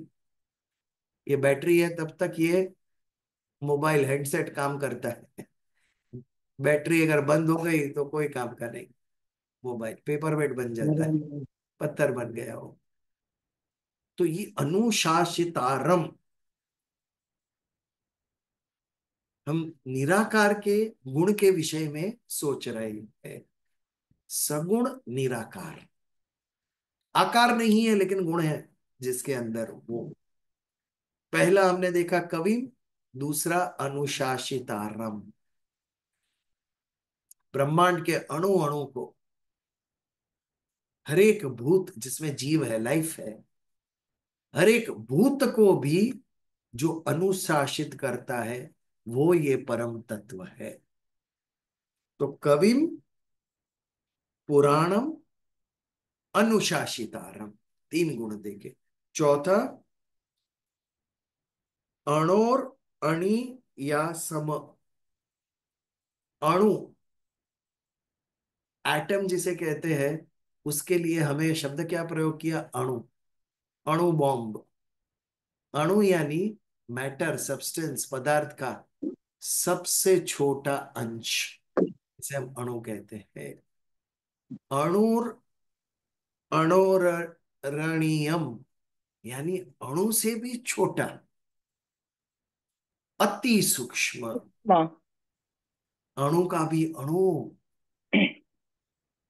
ये बैटरी है तब तक ये मोबाइल हेडसेट काम करता है। बैटरी अगर बंद हो गई तो कोई काम का नहीं, मोबाइल पेपर वेट बन जाता है, पत्थर बन गया हो। तो ये अनुशासितारम, हम निराकार के गुण के विषय में सोच रहे हैं। सगुण निराकार, आकार नहीं है लेकिन गुण है जिसके अंदर वो। पहला हमने देखा कवि, दूसरा अनुशासितारम, ब्रह्मांड के अणु अणु को, हर एक भूत जिसमें जीव है, लाइफ है, हर एक भूत को भी जो अनुशासित करता है वो ये परम तत्व है। तो कविम पुराणम अनुशासितारम, तीन गुण देखे। चौथा अणोर अणि या सम, अणु, एटम जिसे कहते हैं, उसके लिए हमें शब्द क्या प्रयोग किया, अणु, अणु बॉम्ब। अणु यानी मैटर, सब्सटेंस, पदार्थ का सबसे छोटा अंश, इसे हम अणु कहते हैं। अणुर अणोरणीयम यानी अणु से भी छोटा, अति सूक्ष्म, माँ। अणु का भी अणु,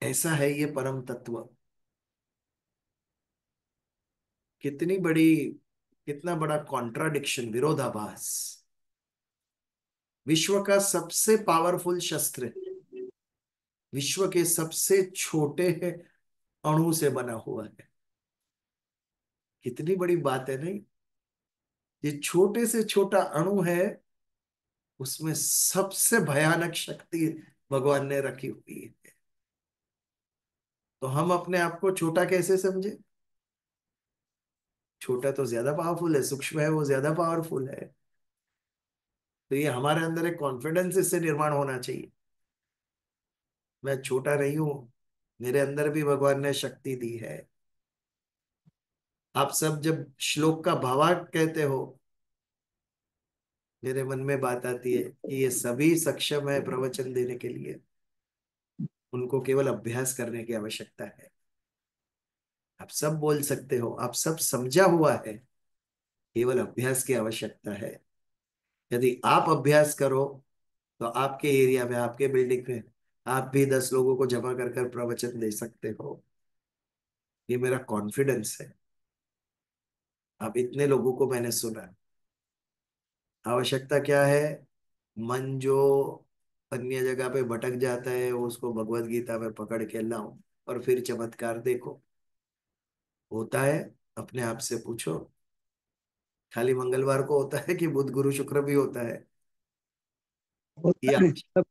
ऐसा है ये परम तत्व। कितनी बड़ी, कितना बड़ा कॉन्ट्राडिक्शन, विरोधाभास। विश्व का सबसे पावरफुल शस्त्र विश्व के सबसे छोटे अणु से बना हुआ है। कितनी बड़ी बात है नहीं, ये छोटे से छोटा अणु है, उसमें सबसे भयानक शक्ति भगवान ने रखी हुई है। तो हम अपने आप को छोटा कैसे समझे, छोटा तो ज्यादा पावरफुल है, सूक्ष्म है वो ज्यादा पावरफुल है। तो ये हमारे अंदर एक कॉन्फिडेंस इससे निर्माण होना चाहिए, मैं छोटा नहीं हूं, मेरे अंदर भी भगवान ने शक्ति दी है। आप सब जब श्लोक का भावार्थ कहते हो, मेरे मन में बात आती है कि ये सभी सक्षम है प्रवचन देने के लिए, उनको केवल अभ्यास करने की आवश्यकता है। आप सब बोल सकते हो, आप सब समझा हुआ है, केवल अभ्यास की आवश्यकता है। यदि आप अभ्यास करो तो आपके एरिया में, आपके बिल्डिंग में आप भी 10 लोगों को जमा कर कर प्रवचन दे सकते हो। ये मेरा कॉन्फिडेंस है। अब इतने लोगों को मैंने सुना, आवश्यकता क्या है, मन जो अन्य जगह पे भटक जाता है उसको भगवत गीता में पकड़ के लाओ और फिर चमत्कार देखो। होता है, अपने आप से पूछो, खाली मंगलवार को होता है कि बुध गुरु शुक्र भी होता है? होता या है सब,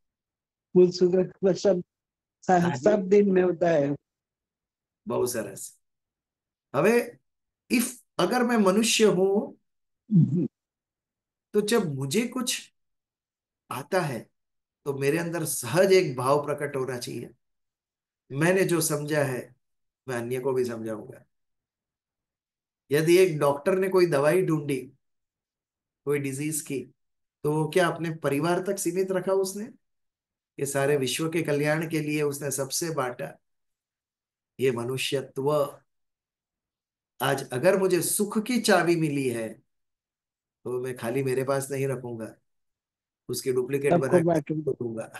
फूल शुगर सब, हाँ जी, सब दिन में होता है। बहुत सरस। हवे इफ, अगर मैं मनुष्य हूं तो जब मुझे कुछ आता है तो मेरे अंदर सहज एक भाव प्रकट होना चाहिए, मैंने जो समझा है मैं अन्य को भी समझाऊंगा। यदि एक डॉक्टर ने कोई दवाई ढूंढी कोई डिजीज की, तो वो क्या अपने परिवार तक सीमित रखा उसने, ये सारे विश्व के कल्याण के लिए उसने सबसे बांटा। ये मनुष्यत्व। आज अगर मुझे सुख की चाबी मिली है तो मैं खाली मेरे पास नहीं रखूंगा, उसकी डुप्लीकेट बना सबको के बांटूंगा। सबको दूंगा।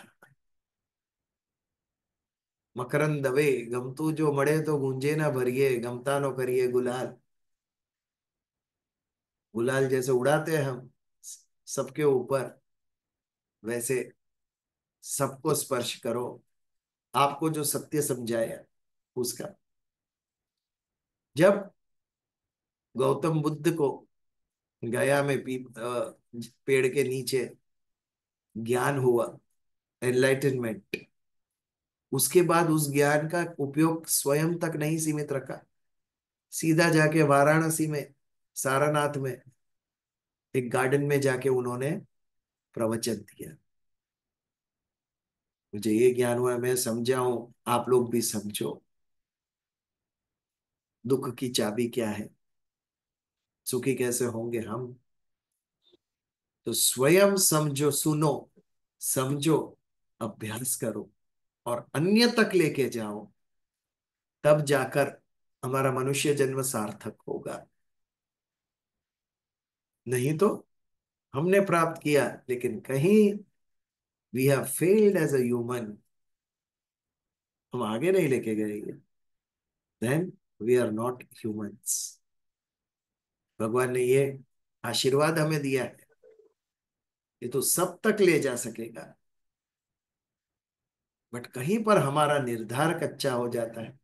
मकरंद दवे गमतू जो मड़े तो गूंजे ना भरिए, गमता नो करिए गुलाल। गुलाल जैसे उड़ाते हैं हम सबके ऊपर, वैसे सबको स्पर्श करो, आपको जो सत्य समझाया उसका। जब गौतम बुद्ध को गया में पेड़ के नीचे ज्ञान हुआ, एनलाइटनमेंट, उसके बाद उस ज्ञान का उपयोग स्वयं तक नहीं सीमित रखा, सीधा जाके वाराणसी में, सारनाथ में एक गार्डन में जाके उन्होंने प्रवचन दिया। मुझे ये ज्ञान हुआ, मैं समझा हूं, आप लोग भी समझो। दुख की चाबी क्या है, सुखी कैसे होंगे हम, तो स्वयं समझो, सुनो, समझो, अभ्यास करो और अन्य तक लेके जाओ, तब जाकर हमारा मनुष्य जन्म सार्थक होगा। नहीं तो हमने प्राप्त किया लेकिन कहीं we have failed as a human, हम आगे नहीं लेके गए, then we are not humans. भगवान ने ये आशीर्वाद हमें दिया है, ये तो सब तक ले जा सकेगा, बट कहीं पर हमारा निर्धार कच्चा हो जाता है,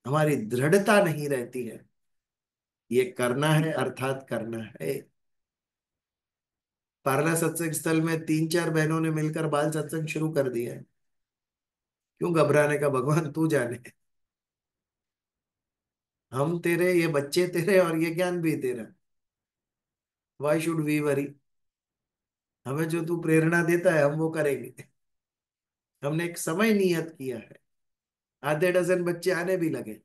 हमारी दृढ़ता नहीं रहती है, ये करना है अर्थात करना है। पारला सत्संग स्थल में 3-4 बहनों ने मिलकर बाल सत्संग शुरू कर दिया है। क्यों घबराने का, भगवान तू जाने। हम तेरे, ये बच्चे तेरे और ये ज्ञान भी तेरा, वाई शुड वी वरी। हमें जो तू प्रेरणा देता है हम वो करेंगे। हमने एक समय नियत किया है, आधे डजन बच्चे आने भी लगे,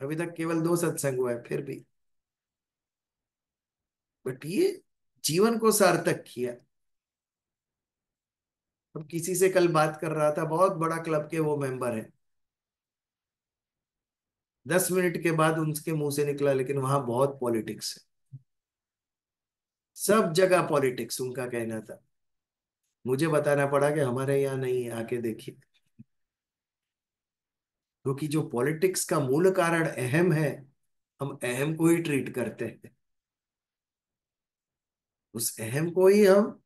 अभी तक केवल 2 सत्संग हुआ है फिर भी, बट ये जीवन को सार्थक किया। अब किसी से कल बात कर रहा था, बहुत बड़ा क्लब के वो मेंबर है, 10 मिनट के बाद उनके मुंह से निकला लेकिन वहां बहुत पॉलिटिक्स है, सब जगह पॉलिटिक्स, उनका कहना था। मुझे बताना पड़ा कि हमारे यहाँ नहीं है, आके देखिए। क्योंकि जो पॉलिटिक्स का मूल कारण अहम है, हम अहम को ही ट्रीट करते हैं, उस अहम को ही हम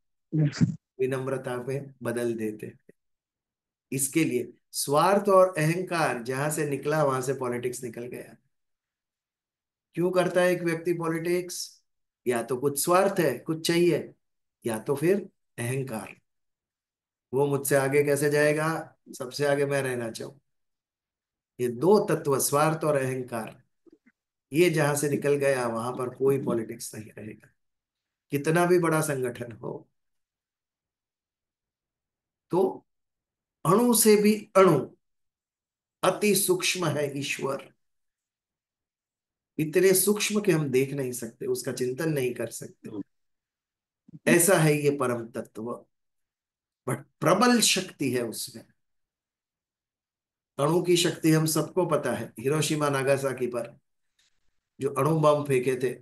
विनम्रता पे बदल देते हैं। इसके लिए स्वार्थ और अहंकार जहां से निकला वहां से पॉलिटिक्स निकल गया। क्यों करता है एक व्यक्ति पॉलिटिक्स? या तो कुछ स्वार्थ है, कुछ चाहिए, या तो फिर अहंकार, वो मुझसे आगे कैसे जाएगा, सबसे आगे मैं रहना चाहूं। ये 2 तत्व, स्वार्थ और अहंकार, ये जहां से निकल गया वहां पर कोई पॉलिटिक्स नहीं रहेगा, कितना भी बड़ा संगठन हो। तो अणु से भी अणु अति सूक्ष्म है ईश्वर, इतने सूक्ष्म कि हम देख नहीं सकते, उसका चिंतन नहीं कर सकते, ऐसा है ये परम तत्व। बट प्रबल शक्ति है उसमें। अणु की शक्ति हम सबको पता है, हिरोशिमा नागासाकी पर जो अणु बम फेंके थे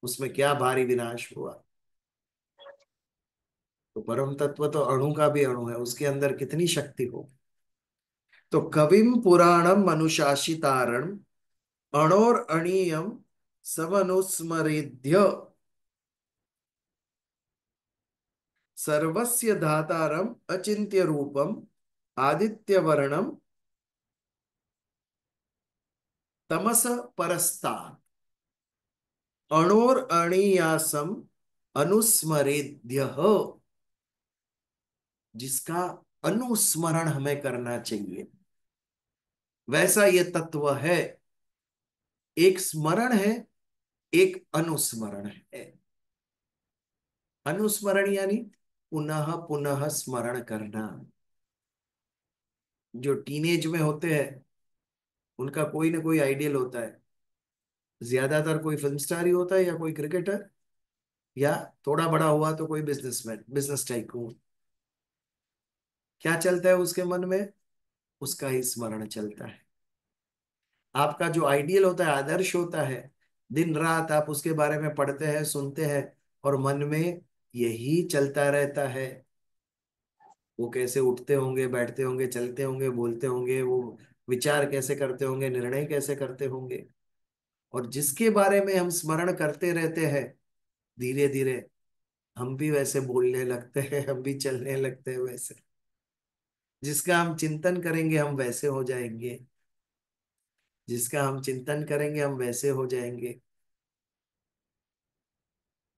उसमें क्या भारी विनाश हुआ। तो परम तत्व तो अणु का भी अणु है, उसके अंदर कितनी शक्ति हो। तो कविम पुराणम अनुशासितारण अणोर अणीयम समनुस्मरेद्य सर्वस्य धातारम अचिंत्य रूपम आदित्य वर्णम तमस परस्ता अणोर अणीयासम अनुस्मरेद्य, जिसका अनुस्मरण हमें करना चाहिए, वैसा ये तत्व है। एक स्मरण है, एक अनुस्मरण है। अनुस्मरण यानी पुनः पुनः स्मरण करना। जो टीनेज में होते हैं उनका कोई ना कोई आइडियल होता है, ज्यादातर कोई फिल्म स्टार ही होता है या कोई क्रिकेटर, या थोड़ा बड़ा हुआ तो कोई बिजनेसमैन, बिजनेस टाइकून। क्या चलता है उसके मन में? उसका ही स्मरण चलता है। आपका जो आइडियल होता है, आदर्श होता है, दिन रात आप उसके बारे में पढ़ते हैं, सुनते हैं, और मन में यही चलता रहता है। वो कैसे उठते होंगे, बैठते होंगे, चलते होंगे, बोलते होंगे, वो विचार कैसे करते होंगे, निर्णय कैसे करते होंगे। और जिसके बारे में हम स्मरण करते रहते हैं, धीरे धीरे हम भी वैसे बोलने लगते हैं, हम भी चलने लगते हैं वैसे। जिसका हम चिंतन करेंगे हम वैसे हो जाएंगे, जिसका हम चिंतन करेंगे हम वैसे हो जाएंगे।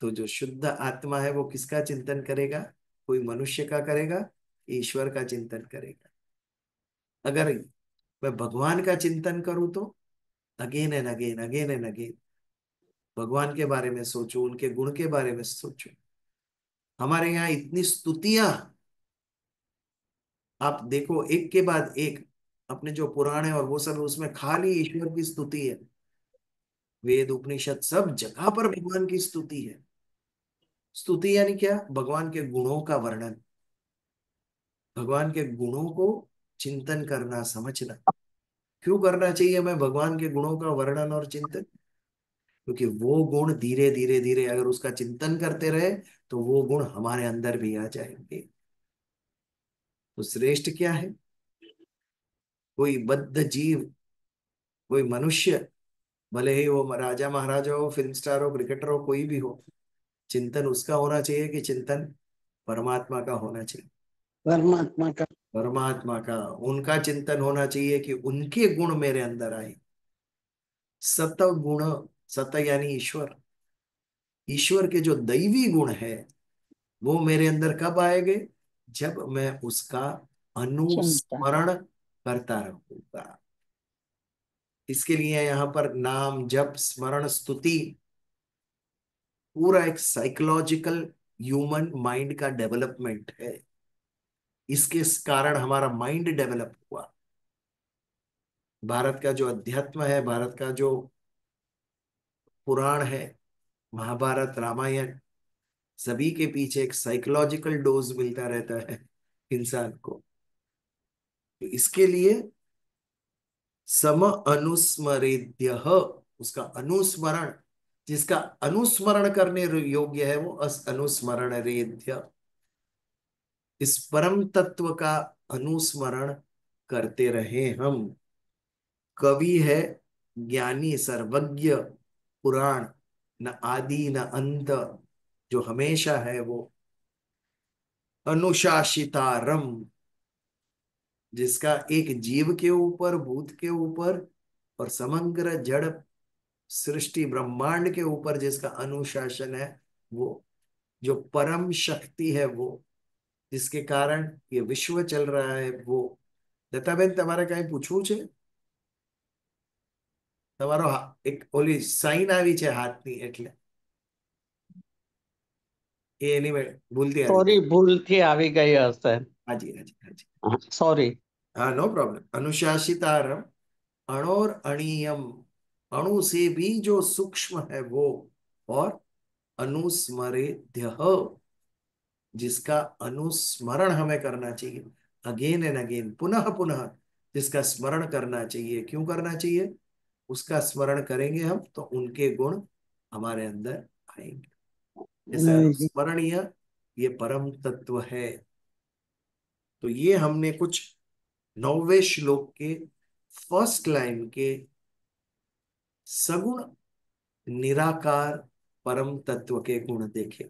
तो जो शुद्ध आत्मा है वो किसका चिंतन करेगा? कोई मनुष्य का करेगा, ईश्वर का चिंतन करेगा। अगर मैं भगवान का चिंतन करूं तो again and again, again and again भगवान के बारे में सोचूं, उनके गुण के बारे में सोचूं। हमारे यहाँ इतनी स्तुतियां, आप देखो एक के बाद एक, अपने जो पुराण है और वो सब, उसमें खाली ईश्वर की स्तुति है। वेद उपनिषद सब जगह पर भगवान की स्तुति है। स्तुति यानी क्या? भगवान के गुणों का वर्णन। भगवान के गुणों को चिंतन करना, समझना। क्यों करना चाहिए हमें भगवान के गुणों का वर्णन और चिंतन? क्योंकि वो गुण धीरे धीरे धीरे अगर उसका चिंतन करते रहे तो वो गुण हमारे अंदर भी आ जाएंगे। तो श्रेष्ठ क्या है? कोई बद्ध जीव, कोई मनुष्य, भले ही वो राजा महाराजा हो, फिल्म स्टार हो, क्रिकेटर हो, कोई भी हो, चिंतन उसका होना चाहिए कि चिंतन परमात्मा का होना चाहिए? परमात्मा का। परमात्मा का। उनका चिंतन होना चाहिए कि उनके गुण मेरे अंदर आए। सत गुण, सत यानी ईश्वर, ईश्वर के जो दैवी गुण है वो मेरे अंदर कब आएंगे? जब मैं उसका चिंतन। अनुस्मरण करता रहूंगा। इसके लिए यहाँ पर नाम जप स्मरण स्तुति पूरा एक साइकोलॉजिकल ह्यूमन माइंड का डेवलपमेंट है। इसके कारण हमारा माइंड डेवलप हुआ। भारत का जो अध्यात्म है, भारत का जो पुराण है, महाभारत रामायण, सभी के पीछे एक साइकोलॉजिकल डोज मिलता रहता है इंसान को। तो इसके लिए सम अनुस्मरेद्य, उसका अनुस्मरण, जिसका अनुस्मरण करने योग्य है वो अनुस्मरण रेद्य, इस परम तत्व का अनुस्मरण करते रहे हम। कवि है, ज्ञानी, सर्वज्ञ, पुराण, न आदि न अंत, जो हमेशा है वो अनुशासितारम, जिसका एक जीव के ऊपर, भूत के ऊपर और समग्र जड़ सृष्टि ब्रह्मांड के ऊपर जिसका अनुशासन है, वो जो परम शक्ति है, वो जिसके कारण ये विश्व चल रहा है, वो। दत्ताबेन તમારે કઈ પૂછવું છે? તમારો એક ઓલી સાઈન આવી છે હાથની, એટલે એ એની ભૂલથી આવી सॉरी, ગઈ। भूल थी આવી गई હશે। હાજી હાજી હાજી। सॉरी। हाँ, नो प्रॉब्लम। अनुशासितारम, अणोर अणीयम, अणु से भी जो सूक्ष्म है वो, और अनुस्मरेद्य, जिसका अनुस्मरण हमें करना चाहिए, अगेन एंड अगेन, पुनः पुनः जिसका स्मरण करना चाहिए। क्यों करना चाहिए? उसका स्मरण करेंगे हम तो उनके गुण हमारे अंदर आएंगे। जैसे अनुस्मरणीय ये परम तत्व है। तो ये हमने कुछ 9वें श्लोक के फर्स्ट लाइन के सगुण निराकार परम तत्व के गुण देखे।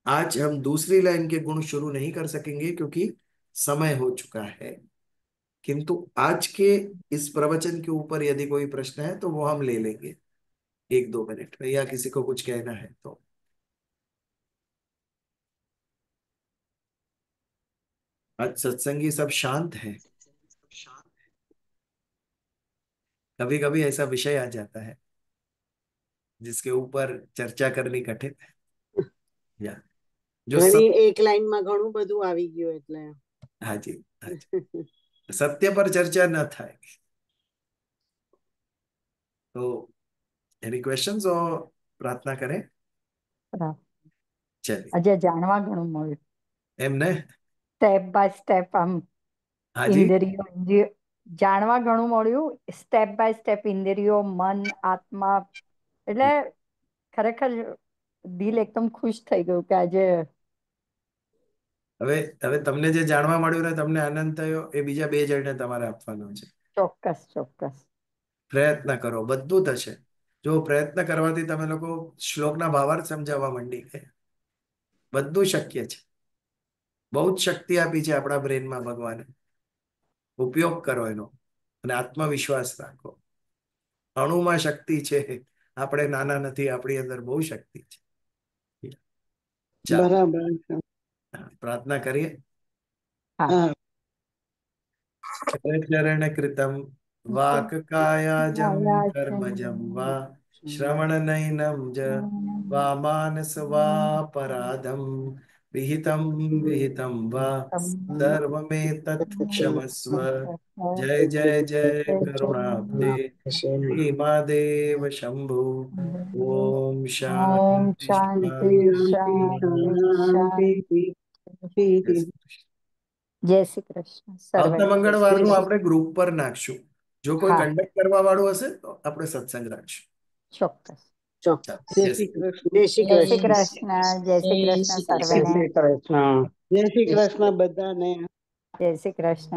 आज हम दूसरी लाइन के गुण शुरू नहीं कर सकेंगे क्योंकि समय हो चुका है, किंतु आज के इस प्रवचन के ऊपर यदि कोई प्रश्न है तो वो हम ले लेंगे 1-2 मिनट में, या किसी को कुछ कहना है तो। आज सत्संगी सब शांत है। कभी कभी ऐसा विषय आ जाता है जिसके ऊपर चर्चा करनी कठिन है, या जो ઘણી सब। એક લાઈનમાં ઘણું બધું આવી ગયું એટલે हाँ जी, हाँ जी। सत्य पर चर्चा न થાય। तो एनी क्वेश्चंस और प्रार्थना करें। चलिए। આજે જાણવા ઘણું મળ્યું, એમને। સ્ટેપ બાય સ્ટેપ આમ हाँ जी। ઇન્દ્રિયો જાણવા ઘણું મળ્યું, સ્ટેપ બાય સ્ટેપ ઇન્દ્રિયો, મન, આત્મા, એટલે ખરેખર દિલ એકદમ ખુશ થઈ ગયું કે આજે હવે હવે તમને જે જાણવા મળ્યું ને તમને આનંદ થયો એ બીજા 2 જણને તમારે આપવાનો છે। ચોક્કસ ચોક્કસ પ્રયત્ન કરો, બધું થશે। જો પ્રયત્ન કરવાથી તમે લોકો શ્લોકના ભાવાર્થ સમજાવવા માંડી ગયા, બધું શક્ય છે। બહુ જ શક્તિ આપી છે આપણા બ્રેનમાં ભગવાને। ઉપયોગ કરો એનો અને આત્મવિશ્વાસ રાખો। અણુમાં શક્તિ છે, આપણે નાના નથી, આપણી અંદર બહુ શક્તિ છે। ચાલો, બરાબર છે। प्रार्थना करिए। હા હા। चरण कृतं वाक् कायाजं कर्मजं वा આયાચન श्रवणनयनं च वा मानस वा पराधं विहितं विहितं वा सर्वमेतत् क्षमस्व। जय जय जय करुणाब्धे भीमादेव शंभु। ओम ઓમ शांति શાંતિ शांति। શાંતિ શાંતિ શાંતિ શાંતિ। जय શાંતિ। श्री कृष्ण। જય શ્રી કૃષ્ણ આવતા સર્વને મંગળવારનું આપણે ગ્રુપ પર નાખશું. જો કોઈ હા કન્ડક્ટ કરવા વાળું હશે તો આપણે સત્સંગ રાખશું. ચોક્કસ. ચોક્કસ. ચાલો, જય શ્રી જય શ્રી કૃષ્ણ. કૃષ્ણ. જય શ્રી કૃષ્ણ જય સર્વને. શ્રી કૃષ્ણ. જય શ્રી કૃષ્ણ બધાને. જય શ્રી કૃષ્ણ.